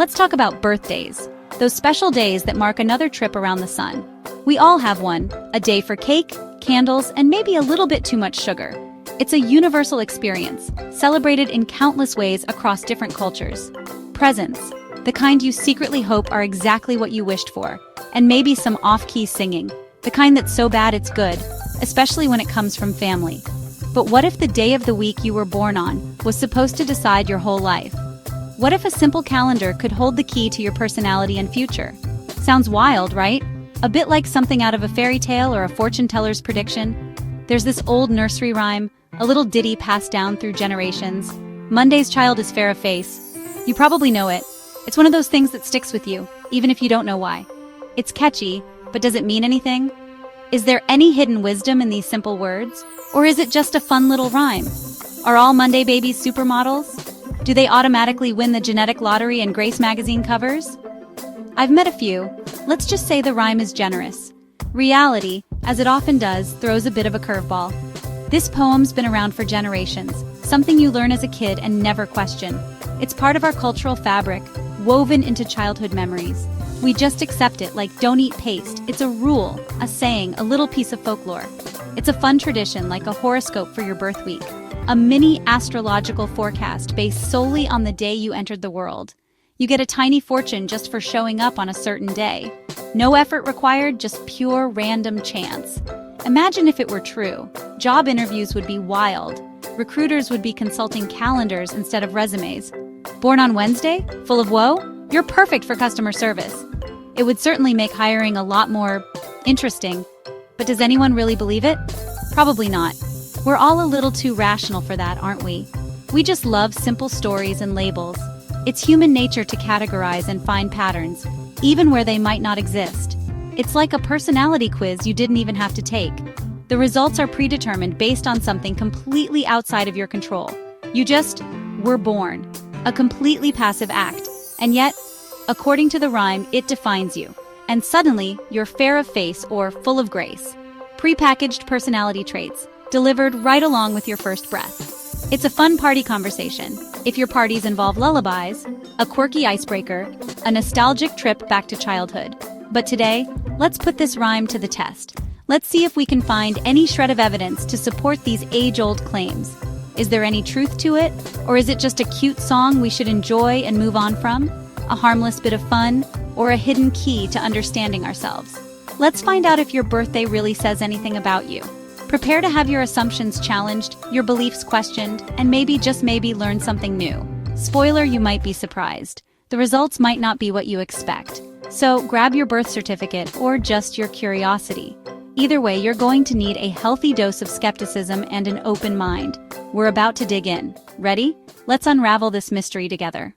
Let's talk about birthdays, those special days that mark another trip around the sun. We all have one, a day for cake, candles, and maybe a little bit too much sugar. It's a universal experience, celebrated in countless ways across different cultures. Presents, the kind you secretly hope are exactly what you wished for, and maybe some off-key singing, the kind that's so bad it's good, especially when it comes from family. But what if the day of the week you were born on was supposed to decide your whole life? What if a simple calendar could hold the key to your personality and future? Sounds wild, right? A bit like something out of a fairy tale or a fortune teller's prediction. There's this old nursery rhyme, a little ditty passed down through generations. Monday's child is fair of face. You probably know it. It's one of those things that sticks with you, even if you don't know why. It's catchy, but does it mean anything? Is there any hidden wisdom in these simple words? Or is it just a fun little rhyme? Are all Monday babies supermodels? Do they automatically win the genetic lottery and Grace magazine covers? I've met a few. Let's just say the rhyme is generous. Reality, as it often does, throws a bit of a curveball. This poem's been around for generations, something you learn as a kid and never question. It's part of our cultural fabric, woven into childhood memories. We just accept it like don't eat paste. It's a rule, a saying, a little piece of folklore. It's a fun tradition like a horoscope for your birth week, a mini astrological forecast based solely on the day you entered the world. You get a tiny fortune just for showing up on a certain day. No effort required, just pure random chance. Imagine if it were true. Job interviews would be wild. Recruiters would be consulting calendars instead of resumes. Born on Wednesday? Full of woe? You're perfect for customer service. It would certainly make hiring a lot more interesting. But does anyone really believe it? Probably not. We're all a little too rational for that, aren't we? We just love simple stories and labels. It's human nature to categorize and find patterns, even where they might not exist. It's like a personality quiz you didn't even have to take. The results are predetermined based on something completely outside of your control. You just were born. A completely passive act. And yet, according to the rhyme, it defines you. And suddenly, you're fair of face or full of grace. Prepackaged personality traits, delivered right along with your first breath. It's a fun party conversation. If your parties involve lullabies, a quirky icebreaker, a nostalgic trip back to childhood. But today, let's put this rhyme to the test. Let's see if we can find any shred of evidence to support these age-old claims. Is there any truth to it? Or is it just a cute song we should enjoy and move on from? A harmless bit of fun? Or a hidden key to understanding ourselves? Let's find out if your birthday really says anything about you. Prepare to have your assumptions challenged, your beliefs questioned, and maybe, just maybe, learn something new. Spoiler, you might be surprised. The results might not be what you expect. So grab your birth certificate or just your curiosity. Either way, you're going to need a healthy dose of skepticism and an open mind. We're about to dig in. Ready? Let's unravel this mystery together.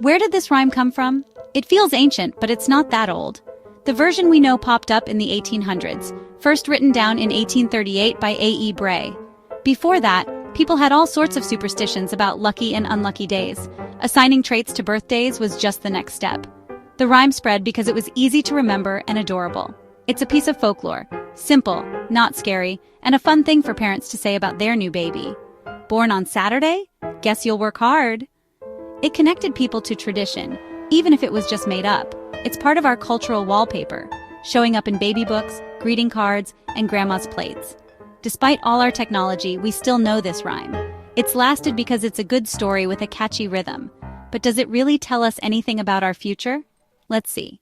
Where did this rhyme come from? It feels ancient, but it's not that old. The version we know popped up in the 1800s, first written down in 1838 by A.E. Bray. Before that, people had all sorts of superstitions about lucky and unlucky days. Assigning traits to birthdays was just the next step. The rhyme spread because it was easy to remember and adorable. It's a piece of folklore, simple, not scary, and a fun thing for parents to say about their new baby. Born on Saturday? Guess you'll work hard. It connected people to tradition, even if it was just made up. It's part of our cultural wallpaper, showing up in baby books, greeting cards, and grandma's plates. Despite all our technology, we still know this rhyme. It's lasted because it's a good story with a catchy rhythm. But does it really tell us anything about our future? Let's see.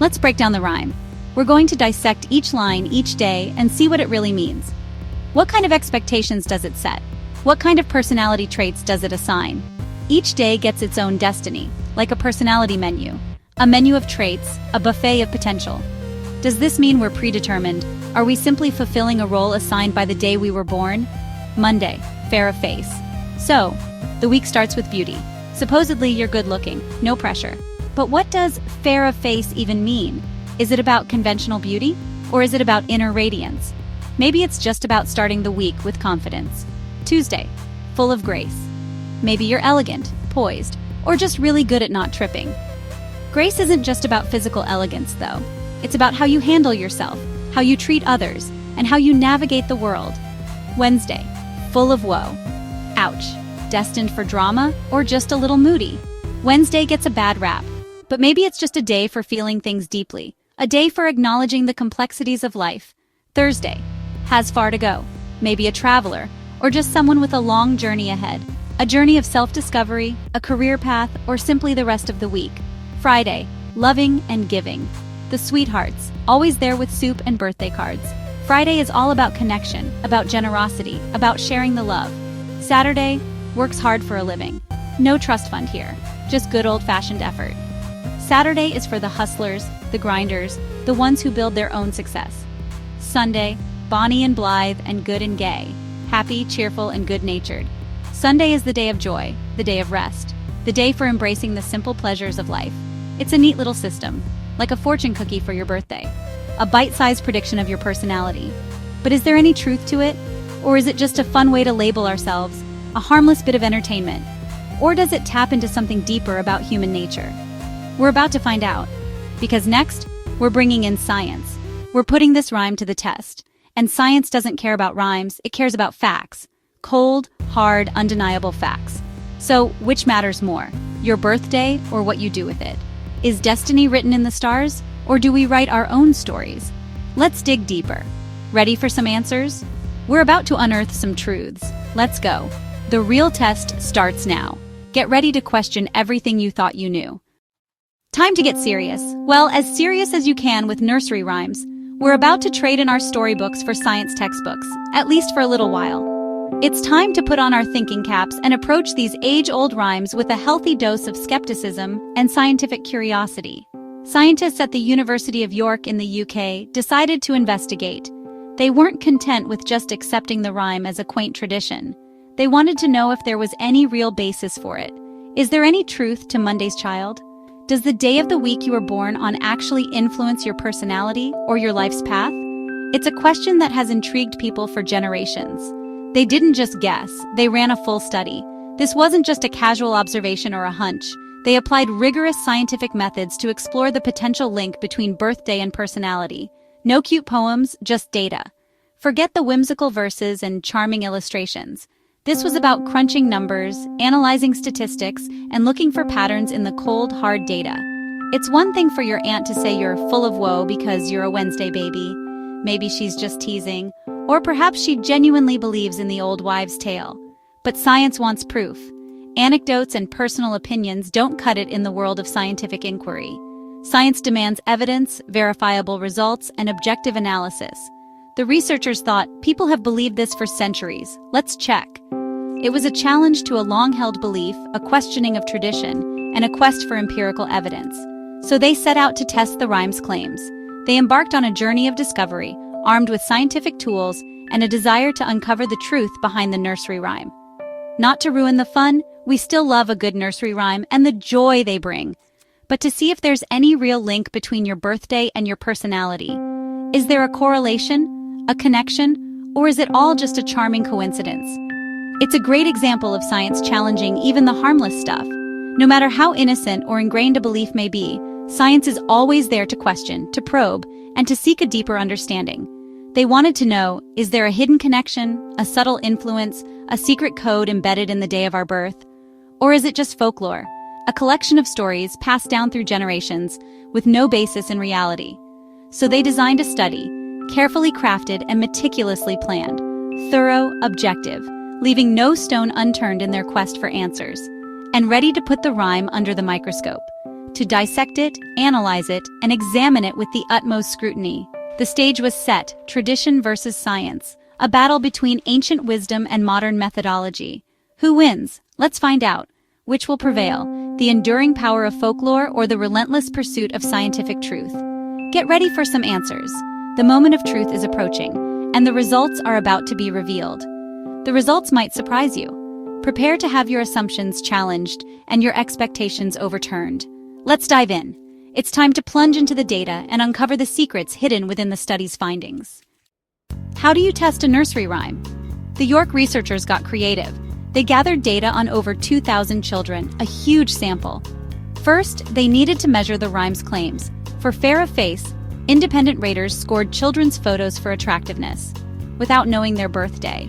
Let's break down the rhyme. We're going to dissect each line each day and see what it really means. What kind of expectations does it set? What kind of personality traits does it assign? Each day gets its own destiny, like a personality menu. A menu of traits, a buffet of potential. Does this mean we're predetermined? Are we simply fulfilling a role assigned by the day we were born? Monday, fair of face. So, the week starts with beauty. Supposedly you're good looking, no pressure. But what does fair of face even mean? Is it about conventional beauty? Or is it about inner radiance? Maybe it's just about starting the week with confidence. Tuesday, full of grace. Maybe you're elegant, poised, or just really good at not tripping. Grace isn't just about physical elegance, though. It's about how you handle yourself, how you treat others, and how you navigate the world. Wednesday, full of woe. Ouch. Destined for drama, or just a little moody? Wednesday gets a bad rap, but maybe it's just a day for feeling things deeply, a day for acknowledging the complexities of life. Thursday has far to go, maybe a traveler, or just someone with a long journey ahead, a journey of self-discovery, a career path, or simply the rest of the week. Friday, loving and giving. The sweethearts, always there with soup and birthday cards. Friday is all about connection, about generosity, about sharing the love. Saturday, works hard for a living. No trust fund here, just good old-fashioned effort. Saturday is for the hustlers, the grinders, the ones who build their own success. Sunday, bonny and blithe and good and gay, happy, cheerful, and good-natured. Sunday is the day of joy, the day of rest, the day for embracing the simple pleasures of life. It's a neat little system, like a fortune cookie for your birthday, a bite-sized prediction of your personality. But is there any truth to it? Or is it just a fun way to label ourselves, a harmless bit of entertainment? Or does it tap into something deeper about human nature? We're about to find out, because next, we're bringing in science. We're putting this rhyme to the test. And science doesn't care about rhymes, it cares about facts. Cold, hard, undeniable facts. So, which matters more, your birthday or what you do with it? Is destiny written in the stars, or do we write our own stories? Let's dig deeper. Ready for some answers? We're about to unearth some truths. Let's go. The real test starts now. Get ready to question everything you thought you knew. Time to get serious. Well, as serious as you can with nursery rhymes. We're about to trade in our storybooks for science textbooks, at least for a little while. It's time to put on our thinking caps and approach these age-old rhymes with a healthy dose of skepticism and scientific curiosity. Scientists at the University of York in the UK decided to investigate. They weren't content with just accepting the rhyme as a quaint tradition. They wanted to know if there was any real basis for it. Is there any truth to Monday's child? Does the day of the week you were born on actually influence your personality or your life's path? It's a question that has intrigued people for generations. They didn't just guess, they ran a full study. This wasn't just a casual observation or a hunch. They applied rigorous scientific methods to explore the potential link between birthday and personality. No cute poems, just data. Forget the whimsical verses and charming illustrations. This was about crunching numbers, analyzing statistics, and looking for patterns in the cold, hard data. It's one thing for your aunt to say you're full of woe because you're a Wednesday baby. Maybe she's just teasing. Or perhaps she genuinely believes in the old wives' tale. But science wants proof. Anecdotes and personal opinions don't cut it in the world of scientific inquiry. Science demands evidence, verifiable results, and objective analysis. The researchers thought, people have believed this for centuries. Let's check. It was a challenge to a long-held belief, a questioning of tradition, and a quest for empirical evidence. So they set out to test the rhyme's claims. They embarked on a journey of discovery, armed with scientific tools and a desire to uncover the truth behind the nursery rhyme. Not to ruin the fun, we still love a good nursery rhyme and the joy they bring. But to see if there's any real link between your birthday and your personality. Is there a correlation, a connection, or is it all just a charming coincidence? It's a great example of science challenging even the harmless stuff. No matter how innocent or ingrained a belief may be, science is always there to question, to probe, and to seek a deeper understanding. They wanted to know, is there a hidden connection, a subtle influence, a secret code embedded in the day of our birth? Or is it just folklore, a collection of stories passed down through generations with no basis in reality? So they designed a study, carefully crafted and meticulously planned, thorough, objective, leaving no stone unturned in their quest for answers, and ready to put the rhyme under the microscope, to dissect it, analyze it, and examine it with the utmost scrutiny. The stage was set, tradition versus science, a battle between ancient wisdom and modern methodology. Who wins? Let's find out. Which will prevail, the enduring power of folklore or the relentless pursuit of scientific truth? Get ready for some answers. The moment of truth is approaching, and the results are about to be revealed. The results might surprise you. Prepare to have your assumptions challenged and your expectations overturned. Let's dive in. It's time to plunge into the data and uncover the secrets hidden within the study's findings. How do you test a nursery rhyme? The York researchers got creative. They gathered data on over 2,000 children, a huge sample. First, they needed to measure the rhyme's claims. For fair of face, independent raters scored children's photos for attractiveness, without knowing their birthday.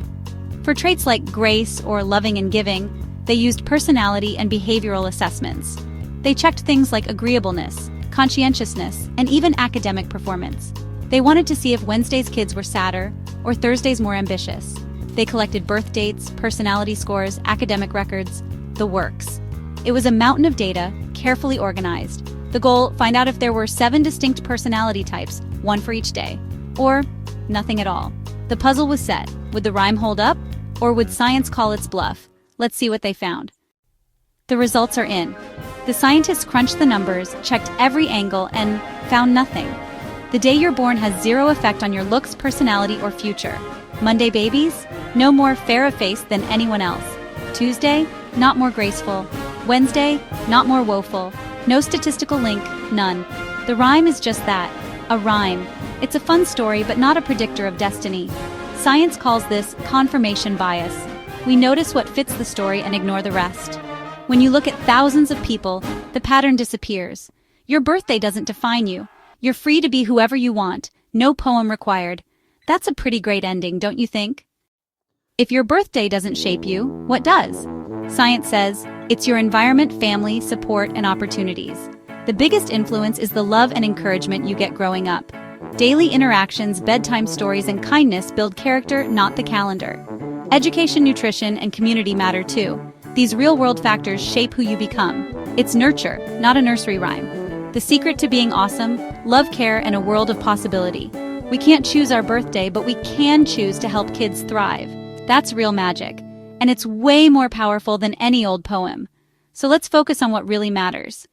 For traits like grace or loving and giving, They used personality and behavioral assessments. They checked things like agreeableness, conscientiousness, and even academic performance. They wanted to see if Wednesday's kids were sadder or Thursday's more ambitious. They collected birth dates, personality scores, academic records, the works. It was a mountain of data, carefully organized. The goal, find out if there were 7 distinct personality types, one for each day. Or nothing at all. The puzzle was set. Would the rhyme hold up? Or would science call its bluff? Let's see what they found. The results are in. The scientists crunched the numbers, checked every angle, and found nothing. The day you're born has zero effect on your looks, personality, or future. Monday babies? No more fair of face than anyone else. Tuesday? Not more graceful. Wednesday? Not more woeful. No statistical link, none. The rhyme is just that, a rhyme. It's a fun story, but not a predictor of destiny. Science calls this confirmation bias. We notice what fits the story and ignore the rest. When you look at thousands of people, the pattern disappears. Your birthday doesn't define you. You're free to be whoever you want, no poem required. That's a pretty great ending, don't you think? If your birthday doesn't shape you, what does? Science says, it's your environment, family, support, and opportunities. The biggest influence is the love and encouragement you get growing up. Daily interactions, bedtime stories, and kindness build character, not the calendar. Education, nutrition, and community matter too. These real-world factors shape who you become. It's nurture, not a nursery rhyme. The secret to being awesome, love, care, and a world of possibility. We can't choose our birthday, but we can choose to help kids thrive. That's real magic. And it's way more powerful than any old poem. So let's focus on what really matters.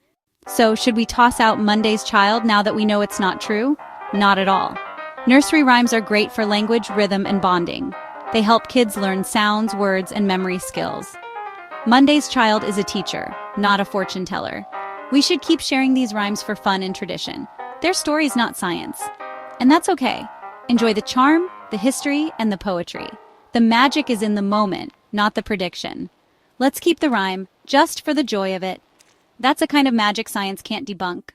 So, should we toss out Monday's child now that we know it's not true? Not at all. Nursery rhymes are great for language, rhythm, and bonding. They help kids learn sounds, words, and memory skills. Monday's child is a teacher, not a fortune teller. We should keep sharing these rhymes for fun and tradition. They're stories, not science. And that's okay. Enjoy the charm, the history, and the poetry. The magic is in the moment, not the prediction. Let's keep the rhyme, just for the joy of it. That's a kind of magic science can't debunk.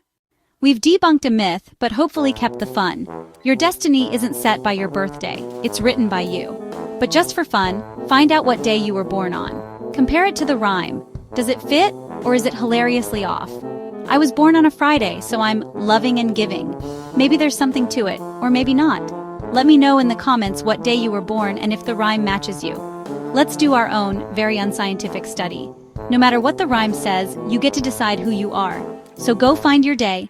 We've debunked a myth, but hopefully kept the fun. Your destiny isn't set by your birthday, it's written by you. But just for fun, find out what day you were born on. Compare it to the rhyme. Does it fit, or is it hilariously off? I was born on a Friday, so I'm loving and giving. Maybe there's something to it, or maybe not. Let me know in the comments what day you were born and if the rhyme matches you. Let's do our own, very unscientific study. No matter what the rhyme says, you get to decide who you are. So go find your day,